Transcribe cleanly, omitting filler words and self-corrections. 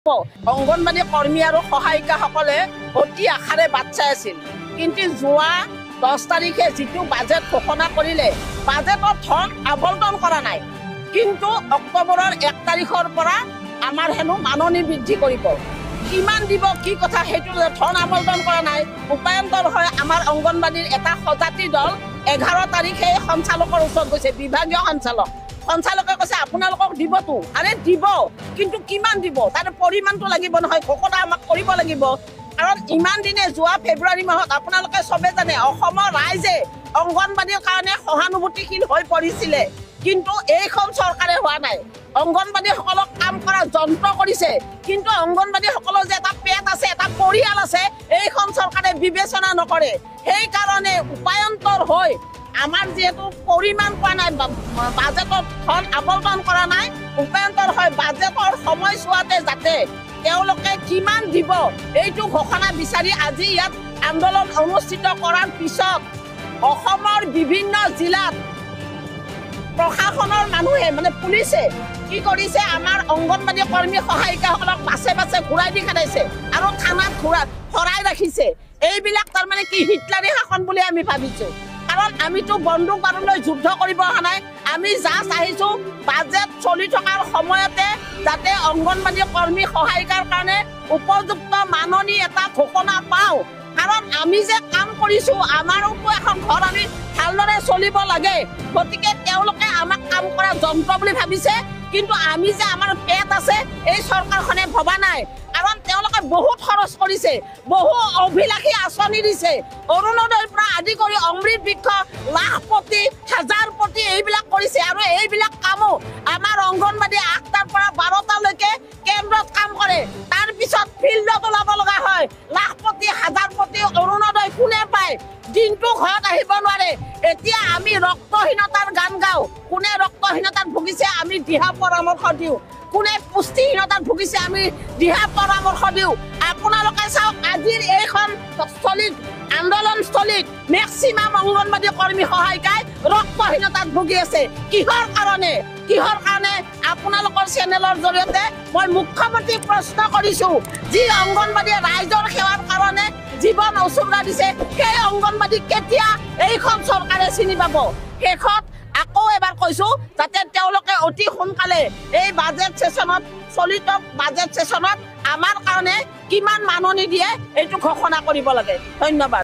অংগনবাড়ী কৰ্মী আৰু সহায়িকাসকলে অতি আশাৰে বাট চাই আছিল। কিন্তু যোৱা 10 তাৰিখে যিটো বাজেট ঘোষণা কৰিলে, বাজেটত ধন আবণ্টন কৰা নাই। কিন্তু অক্টোবৰৰ 1 তাৰিখৰ পৰা আমাৰ হেনো মাননি বৃদ্ধি কৰিব। কিমান দিব কি কথা সেইটো ধন আবণ্টন কৰা নাই। উপায়ন্তৰ হয় আমাৰ অংগনবাড়ীৰ এটা সজাতি দল 11 তাৰিখে সঞ্চালকৰ ওচৰত গৈছে, বিভাগীয় সঞ্চালকে কৈছে আপোনালোকক দিবতো। আৰে দিব, কিন্তু কিমান দিব তাৰ পৰিমাণটো লাগিব নহয়, ঘোষণা আমাক কৰিব লাগিব। কাৰণ ইমান দিনে যোৱা ফেব্ৰুৱাৰী মাহত আপোনালোকে চবে জানে অসমৰ ৰাইজে অংগনবাড়ীৰ কাৰণে সহানুভূতিশীল হৈ পৰিছিলে, কিন্তু এইখন চৰকাৰে হোৱা নাই। অংগনবাড়ীসকলক কাম কৰা যন্ত্ৰ কৰিছে, কিন্তু অংগনবাড়ীসকলৰ যে এটা পেট আছে, এটা পৰিয়াল আছে, এইখন চৰকাৰে বিবেচনা নকৰে। সেইকাৰণে উপায়ন্তৰ হৈ আমাৰ যেহেতু পৰিমাণ পোৱা নাই, বাজেটত ধন আবণ্টন কৰা নাই, উপায়ন্তৰ হয় বাজেটৰ সময়ছোৱাতে যাতে তেওঁলোকে কিমান দিব এইটো ঘোষণা বিচাৰি আজি ইয়াত আন্দোলন অনুষ্ঠিত কৰাৰ পিছত অসমৰ বিভিন্ন জিলাত প্ৰশাসনৰ মানুহে পুলিচে কি কৰিছে, আমাৰ অংগনবাড়ী কৰ্মী সহায়িকাসকলক বাছে বাছে ঘূৰাই দি খেদাইছে আৰু থানাত ভৰাই ৰাখিছে। এইবিলাক তাৰমানে কি হিটলাৰী শাসন বুলি আমি ভাবিছো। কাৰণ আমিতো বন্দুক বাৰুলৈ যুদ্ধ কৰিব অহা নাই। আমি জাষ্ট আহিছো বাজেট চলি থকাৰ সময়তে যাতে অংগনবাড়ী কৰ্মী সহায়িকাৰ কাৰণে উপযুক্ত মাননি এটা ঘোষণা পাওঁ। কাৰণ আমি যে কাম কৰিছো, আমাৰোতো এখন ঘৰ আমি ভালদৰে চলিব লাগে। গতিকে তেওঁলোকে আমাক কাম কৰা যন্ত্ৰ বুলি ভাবিছে, কিন্তু আমি যে আমাৰ পেট আছে এই চৰকাৰখনে ভবা নাই। কাৰণ তেওঁলোকে বহুত খৰচ কৰিছে, বহু অভিলাষী আঁচনি দিছে, অৰুণোদয়ৰ পৰা আদি কৰি অমৃত বৃক্ষ, লাখপতি, হাজাৰপতি এইবিলাক কৰিছে। আৰু এইবিলাক কামো আমাৰ অংগনবাড়ী 8টাৰ পৰা 12টালৈকে কেন্দ্ৰত কাম কৰে। তাৰ পিছত ফিল্ডত ওলাব লগা হয়। লাখপতি, হাজাৰপতি, অৰুণোদয় কোনে পায়? দিনটো ঘৰত আহিব নোৱাৰে। এতিয়া আমি ৰক্তহীনতাৰ গান গাওঁ। কোনে ৰক্তহীনতাত ভুগিছে আমি দিহা পৰামৰ্শ দিওঁ, কোনে পুষ্টিহীনতাত ভুগিছে আমি দিহা পৰামৰ্শ দিওঁ। আপোনালোকে চাওক আজিৰ এইখন আন্দোলনস্থলীত মেক্সিমাম অংগনবাড়ী কৰ্মী সহায়িকাই ৰক্তহীনতাত ভুগি আছে। কিহৰ কাৰণে আপোনালোকৰ চেনেলৰ জৰিয়তে মই মুখ্যমন্ত্ৰীক প্ৰশ্ন কৰিছো, যি অংগনবাড়ীয়ে ৰাইজৰ সেৱাৰ কাৰণে জীৱন উচৰ্গা দিছে, সেই অংগনবাড়ী কেতিয়া এইখন চৰকাৰে চিনি পাব? শেষত আকৌ এবাৰ কৈছো যাতে তেওঁলোকে অতি সোনকালে এই বাজেট সেশনত, চলিত বাজেট সেশনত আমাৰ কাৰণে কিমান মাননি দিয়ে এইটো ঘোষণা কৰিব লাগে। ধন্যবাদ।